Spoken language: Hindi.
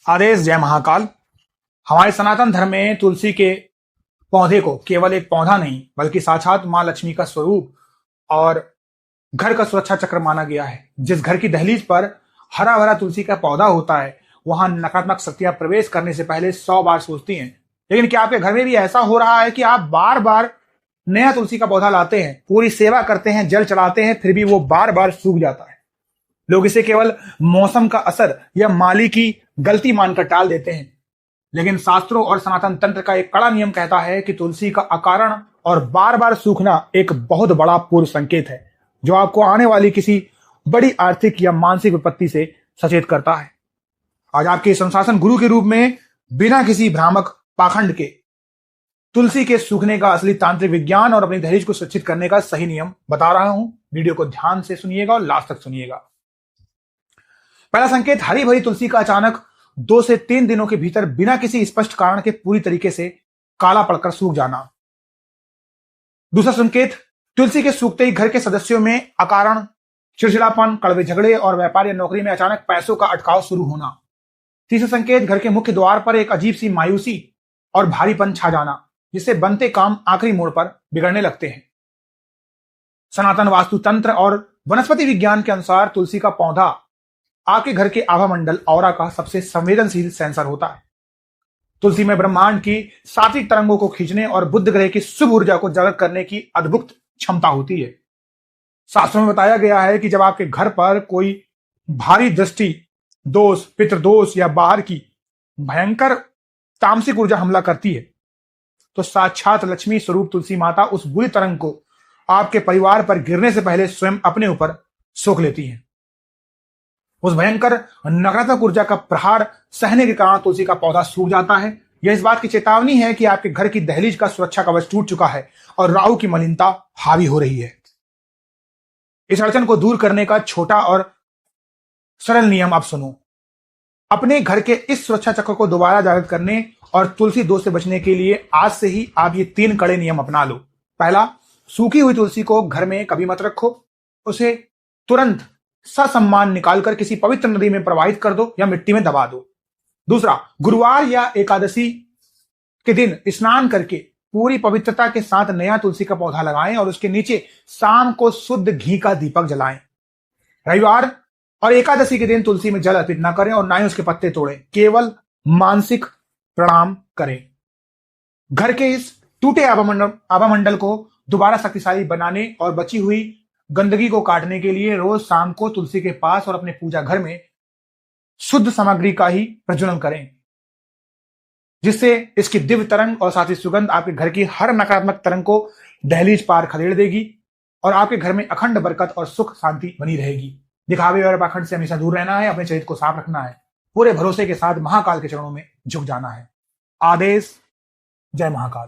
आदेश जय महाकाल। हमारे सनातन धर्म में तुलसी के पौधे को केवल एक पौधा नहीं बल्कि साक्षात मां लक्ष्मी का स्वरूप और घर का सुरक्षा चक्र माना गया है। जिस घर की दहलीज पर हरा भरा तुलसी का पौधा होता है वहां नकारात्मक शक्तियां प्रवेश करने से पहले 100 बार सोचती हैं। लेकिन क्या आपके घर में भी ऐसा हो रहा है कि आप बार बार नया तुलसी का पौधा लाते हैं, पूरी सेवा करते हैं, जल चढ़ाते हैं, फिर भी वो बार बार सूख जाता है? लोग इसे केवल मौसम का असर या माली की गलती मानकर टाल देते हैं, लेकिन शास्त्रों और सनातन तंत्र का एक कड़ा नियम कहता है कि तुलसी का अकारण और बार बार सूखना एक बहुत बड़ा पूर्व संकेत है जो आपको आने वाली किसी बड़ी आर्थिक या मानसिक विपत्ति से सचेत करता है। आज आपके संशासन गुरु के रूप में बिना किसी भ्रामक पाखंड के तुलसी के सूखने का असली तांत्रिक विज्ञान और अपनी दहलीज को सुरक्षित करने का सही नियम बता रहा हूं। वीडियो को ध्यान से सुनिएगा और लास्ट तक सुनिएगा। पहला संकेत, हरी भरी तुलसी का अचानक 2 से 3 दिनों के भीतर बिना किसी स्पष्ट कारण के पूरी तरीके से काला पड़कर सूख जाना। दूसरा संकेत, तुलसी के सूखते ही घर के सदस्यों में अकारण चिड़चिड़ापन, कड़वे झगड़े और व्यापार या नौकरी में अचानक पैसों का अटकाव शुरू होना। तीसरा संकेत, घर के मुख्य द्वार पर एक अजीब सी मायूसी और भारीपन छा जाना जिससे बनते काम आखिरी मोड़ पर बिगड़ने लगते हैं। सनातन वास्तु तंत्र और वनस्पति विज्ञान के अनुसार तुलसी का पौधा आपके घर के आभा मंडल ऑरा का सबसे संवेदनशील सेंसर होता है। तुलसी में ब्रह्मांड की सात्विक तरंगों को खींचने और बुध ग्रह की शुभ ऊर्जा को जागृत करने की अद्भुत क्षमता होती है। शास्त्रों में बताया गया है कि जब आपके घर पर कोई भारी दृष्टि दोष, पितृदोष या बाहर की भयंकर तामसिक ऊर्जा हमला करती है तो साक्षात लक्ष्मी स्वरूप तुलसी माता उस बुरी तरंग को आपके परिवार पर गिरने से पहले स्वयं अपने ऊपर सोख लेती है। उस भयंकर नकारात्मक ऊर्जा का प्रहार सहने के कारण तुलसी का पौधा सूख जाता है। यह इस बात की चेतावनी है कि आपके घर की दहलीज का सुरक्षा कवच टूट चुका है और राहु की मलिनता हावी हो रही है। इस अड़चन को दूर करने का छोटा और सरल नियम आप सुनो। अपने घर के इस सुरक्षा चक्र को दोबारा जागृत करने और तुलसी दोष से बचने के लिए आज से ही आप ये 3 कड़े नियम अपना लो। पहला, सूखी हुई तुलसी को घर में कभी मत रखो, उसे तुरंत ससम्मान निकालकर किसी पवित्र नदी में प्रवाहित कर दो या मिट्टी में दबा दो। दूसरा, गुरुवार या एकादशी के दिन स्नान करके पूरी पवित्रता के साथ नया तुलसी का पौधा लगाएं और उसके नीचे शाम को शुद्ध घी का दीपक जलाएं। रविवार और एकादशी के दिन तुलसी में जल अर्पित न करें और ना ही उसके पत्ते तोड़ें, केवल मानसिक प्रणाम करें। घर के इस टूटे आभा मंडल को दोबारा शक्तिशाली बनाने और बची हुई गंदगी को काटने के लिए रोज शाम को तुलसी के पास और अपने पूजा घर में शुद्ध सामग्री का ही प्रज्वलन करें, जिससे इसकी दिव्य तरंग और साथ ही सुगंध आपके घर की हर नकारात्मक तरंग को दहलीज पार खदेड़ देगी और आपके घर में अखंड बरकत और सुख शांति बनी रहेगी। दिखावे और पाखंड से हमेशा दूर रहना है, अपने चरित्र को साफ रखना है, पूरे भरोसे के साथ महाकाल के चरणों में झुक जाना है। आदेश जय महाकाल।